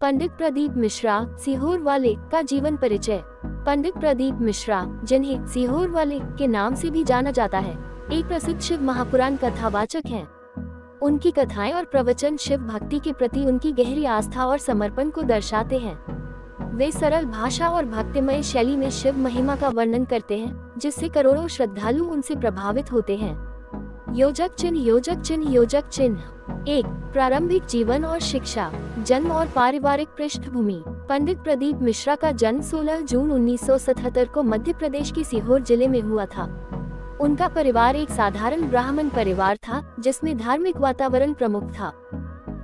पंडित प्रदीप मिश्रा सीहोर वाले का जीवन परिचय। पंडित प्रदीप मिश्रा, जिन्हें सीहोर वाले के नाम से भी जाना जाता है, एक प्रसिद्ध शिव महापुराण कथावाचक हैं। उनकी कथाएं और प्रवचन शिव भक्ति के प्रति उनकी गहरी आस्था और समर्पण को दर्शाते हैं। वे सरल भाषा और भक्तिमय शैली में शिव महिमा का वर्णन करते हैं, जिससे करोड़ों श्रद्धालु उनसे प्रभावित होते हैं। योजक चिन्ह। योजक चिन्ह। योजक चिन्ह 1. प्रारंभिक जीवन और शिक्षा, जन्म और पारिवारिक पृष्ठभूमि। पंडित प्रदीप मिश्रा का जन्म 16 जून 1977 को मध्य प्रदेश के सीहोर जिले में हुआ था। उनका परिवार एक साधारण ब्राह्मण परिवार था, जिसमें धार्मिक वातावरण प्रमुख था।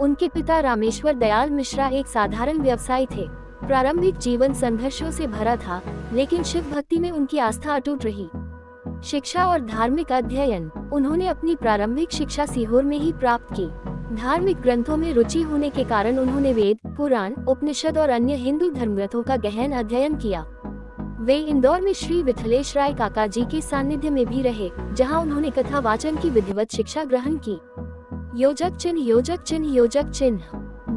उनके पिता रामेश्वर दयाल मिश्रा एक साधारण व्यवसायी थे। प्रारंभिक जीवन संघर्षों से भरा था, लेकिन शिव भक्ति में उनकी आस्था अटूट रही। शिक्षा और धार्मिक अध्ययन। उन्होंने अपनी प्रारंभिक शिक्षा सीहोर में ही प्राप्त की। धार्मिक ग्रंथों में रुचि होने के कारण उन्होंने वेद, पुराण, उपनिषद और अन्य हिंदू धर्मग्रंथों का गहन अध्ययन किया। वे इंदौर में श्री विठलेश राय काका जी के सानिध्य में भी रहे, जहां उन्होंने कथा वाचन की विधिवत शिक्षा ग्रहण की। योजक चिन्ह। योजक चिन्ह। योजक चिन्ह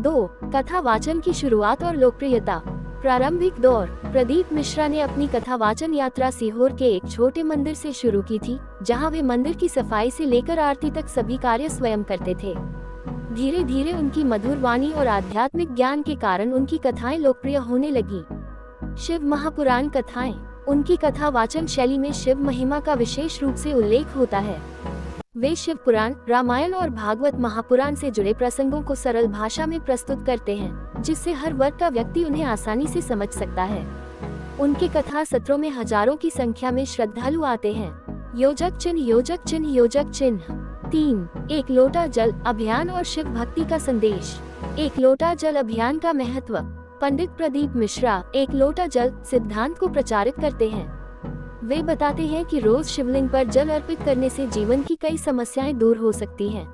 2. कथा वाचन की शुरुआत और लोकप्रियता। प्रारंभिक दौर। प्रदीप मिश्रा ने अपनी कथा वाचन यात्रा सीहोर के एक छोटे मंदिर से शुरू की थी, जहां वे मंदिर की सफाई से लेकर आरती तक सभी कार्य स्वयं करते थे। धीरे धीरे उनकी मधुर वाणी और आध्यात्मिक ज्ञान के कारण उनकी कथाएं लोकप्रिय होने लगी। शिव महापुराण कथाएं। उनकी कथा वाचन शैली में शिव महिमा का विशेष रूप से उल्लेख होता है। वे शिव पुराण, रामायण और भागवत महापुराण से जुड़े प्रसंगों को सरल भाषा में प्रस्तुत करते हैं, जिससे हर वर्ग का व्यक्ति उन्हें आसानी से समझ सकता है। उनके कथा सत्रों में हजारों की संख्या में श्रद्धालु आते हैं। योजक चिन्ह। योजक चिन्ह। योजक चिन्ह 3. एक लोटा जल अभियान और शिव भक्ति का संदेश। एक लोटा जल अभियान का महत्व। पंडित प्रदीप मिश्रा एक लोटा जल सिद्धांत को प्रचारित करते हैं। वे बताते हैं कि रोज शिवलिंग पर जल अर्पित करने से जीवन की कई समस्याएं दूर हो सकती हैं।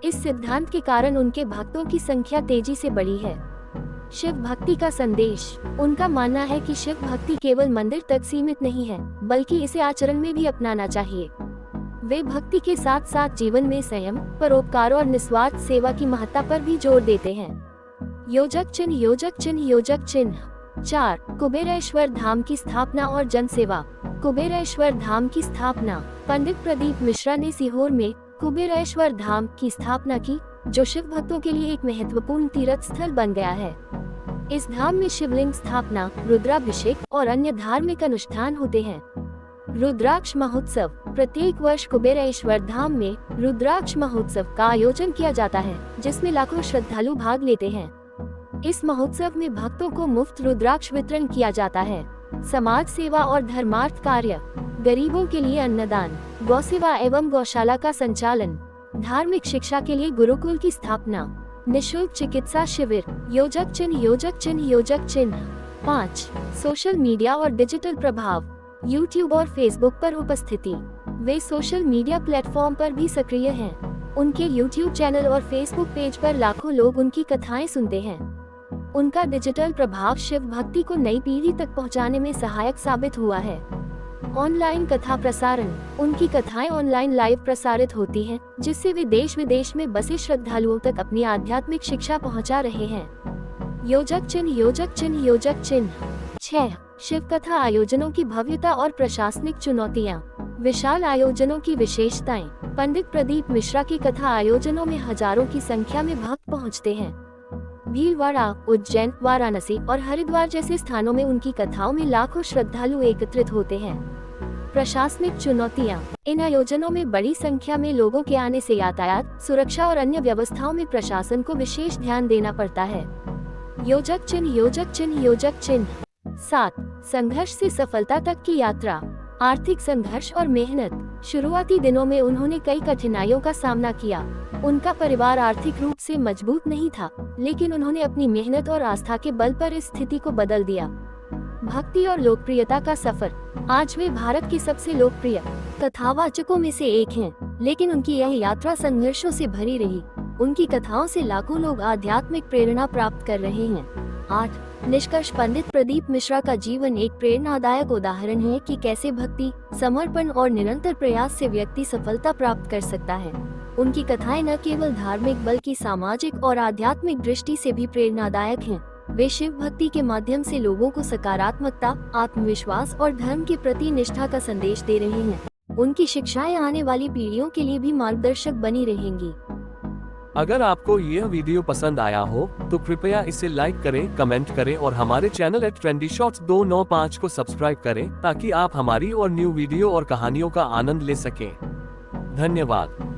इस सिद्धांत के कारण उनके भक्तों की संख्या तेजी से बढ़ी है। शिव भक्ति का संदेश। उनका मानना है कि शिव भक्ति केवल मंदिर तक सीमित नहीं है, बल्कि इसे आचरण में भी अपनाना चाहिए। वे भक्ति के साथ साथ जीवन में संयम, परोपकार और निस्वार्थ सेवा की महत्ता पर भी जोर देते हैं। योजक चिन्ह। योजक चिन्ह। योजक चिन्ह 4. कुबेरेश्वर धाम की स्थापना और जन सेवा। कुबेरेश्वर धाम की स्थापना। पंडित प्रदीप मिश्रा ने सीहोर में कुबेरेश्वर धाम की स्थापना की, जो शिव भक्तों के लिए एक महत्वपूर्ण तीर्थ स्थल बन गया है। इस धाम में शिवलिंग स्थापना, रुद्राभिषेक और अन्य धार्मिक अनुष्ठान होते हैं। रुद्राक्ष महोत्सव। प्रत्येक वर्ष कुबेरेश्वर धाम में रुद्राक्ष महोत्सव का आयोजन किया जाता है, जिसमें लाखों श्रद्धालु भाग लेते हैं। इस महोत्सव में भक्तों को मुफ्त रुद्राक्ष वितरण किया जाता है। समाज सेवा और धर्मार्थ कार्य। गरीबों के लिए अन्नदान, गौ सेवा एवं गौशाला का संचालन, धार्मिक शिक्षा के लिए गुरुकुल की स्थापना, निःशुल्क चिकित्सा शिविर। योजक चिन्ह। योजक चिन्ह। योजक चिन्ह 5. सोशल मीडिया और डिजिटल प्रभाव। यूट्यूब और फेसबुक पर उपस्थिति। वे सोशल मीडिया प्लेटफॉर्म पर भी सक्रिय हैं। उनके यूट्यूब चैनल और फेसबुक पेज पर लाखों लोग उनकी कथाएं सुनते हैं। उनका डिजिटल प्रभाव शिव भक्ति को नई पीढ़ी तक पहुंचाने में सहायक साबित हुआ है। ऑनलाइन कथा प्रसारण। उनकी कथाएं ऑनलाइन लाइव प्रसारित होती हैं, जिससे वे देश विदेश में बसे श्रद्धालुओं तक अपनी आध्यात्मिक शिक्षा पहुंचा रहे हैं। योजक चिन्ह। योजक चिन्ह। योजक चिन्ह 6. शिव कथा आयोजनों की भव्यता और प्रशासनिक चुनौतियां। विशाल आयोजनों की विशेषताएं। पंडित प्रदीप मिश्रा की कथा आयोजनों में हजारों की संख्या में भक्त पहुंचते हैं। भीलवाड़ा, उज्जैन, वाराणसी और हरिद्वार जैसे स्थानों में उनकी कथाओं में लाखों श्रद्धालु एकत्रित होते हैं। प्रशासनिक चुनौतियां। इन आयोजनों में बड़ी संख्या में लोगों के आने से यातायात, सुरक्षा और अन्य व्यवस्थाओं में प्रशासन को विशेष ध्यान देना पड़ता है। योजक चिन्ह। योजक चिन्ह। योजक चिन्ह 7. संघर्ष से सफलता तक की यात्रा। आर्थिक संघर्ष और मेहनत। शुरुआती दिनों में उन्होंने कई कठिनाइयों का सामना किया। उनका परिवार आर्थिक रूप से मजबूत नहीं था, लेकिन उन्होंने अपनी मेहनत और आस्था के बल पर इस स्थिति को बदल दिया। भक्ति और लोकप्रियता का सफर। आज वे भारत के सबसे लोकप्रिय कथावाचकों में से एक हैं, लेकिन उनकी यह यात्रा संघर्षों से भरी रही। उनकी कथाओं से लाखों लोग आध्यात्मिक प्रेरणा प्राप्त कर रहे हैं। 8. निष्कर्ष। पंडित प्रदीप मिश्रा का जीवन एक प्रेरणादायक उदाहरण है कि कैसे भक्ति, समर्पण और निरंतर प्रयास से व्यक्ति सफलता प्राप्त कर सकता है। उनकी कथाएं न केवल धार्मिक बल्कि सामाजिक और आध्यात्मिक दृष्टि से भी प्रेरणादायक हैं। वे शिव भक्ति के माध्यम से लोगों को सकारात्मकता, आत्मविश्वास और धर्म के प्रति निष्ठा का संदेश दे रहे हैं। उनकी शिक्षाएं आने वाली पीढ़ियों के लिए भी मार्गदर्शक बनी रहेंगी। अगर आपको यह वीडियो पसंद आया हो तो कृपया इसे लाइक करें, कमेंट करें और हमारे चैनल @trendyshorts 295 को सब्सक्राइब करें ताकि आप हमारी और न्यू वीडियो और कहानियों का आनंद ले सकें। धन्यवाद।